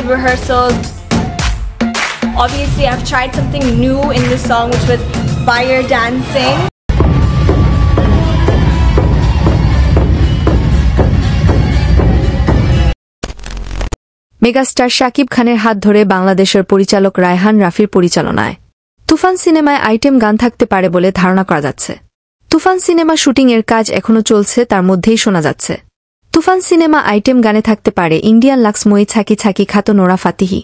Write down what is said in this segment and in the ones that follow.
did rehearsal. Obviously, I've tried something new in this song, which was fire dancing. Megastar Shakib খানের হাত ধরে বাংলাদেশের পরিচালক রায়হান রাফির পরিচালনায় তুফান সিনেমায় আইটেম গান থাকতে পারে বলে ধারণা করা যাচ্ছে। তুফান সিনেমা শুটিংয়ের কাজ এখনও চলছে, তার মধ্যেই শোনা যাচ্ছে তুফান সিনেমা আইটেম গানে থাকতে পারে ইন্ডিয়ান লাক্সময়ী ছাকি ছাকি খ্যাত নোরা ফাতিহি।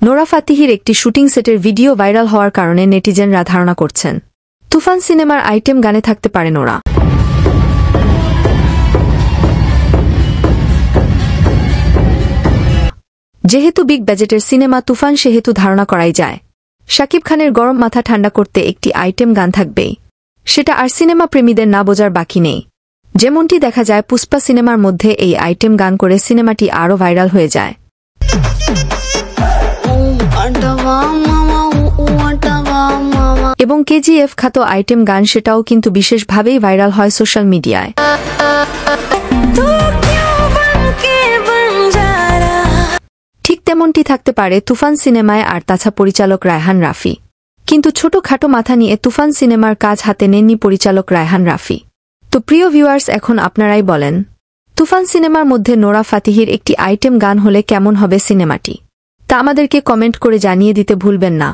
নোরা ফাতিহির একটি শুটিং সেটের ভিডিও ভাইরাল হওয়ার কারণে নেটিজেনরা ধারণা করছেন তুফান সিনেমার আইটেম গানে থাকতে পারে নোরা। যেহেতু বিগ বাজেটের সিনেমা তুফান, সেহেতু ধারণা করাই যায় শাকিব খানের গরম মাথা ঠান্ডা করতে একটি আইটেম গান থাকবেই। সেটা আর সিনেমা প্রেমীদের না বোঝার বাকি নেই। যেমনটি দেখা যায় পুষ্পা সিনেমার মধ্যে এই আইটেম গান করে সিনেমাটি আরও ভাইরাল হয়ে যায়। এবং কেজিএফ খ্যাত আইটেম গান, সেটাও কিন্তু বিশেষভাবেই ভাইরাল হয় সোশ্যাল মিডিয়ায়। ঠিক তেমনটি থাকতে পারে তুফান সিনেমায় আর তাছাড়া পরিচালক রায়হান রাফি। কিন্তু ছোটখাটো মাথা নিয়ে তুফান সিনেমার কাজ হাতে নেননি পরিচালক রায়হান রাফি। তো প্রিয় ভিউয়ার্স, এখন আপনারাই বলেন তুফান সিনেমার মধ্যে নোরা ফাতিহির একটি আইটেম গান হলে কেমন হবে সিনেমাটি, তা আমাদেরকে কমেন্ট করে জানিয়ে দিতে ভুলবেন না।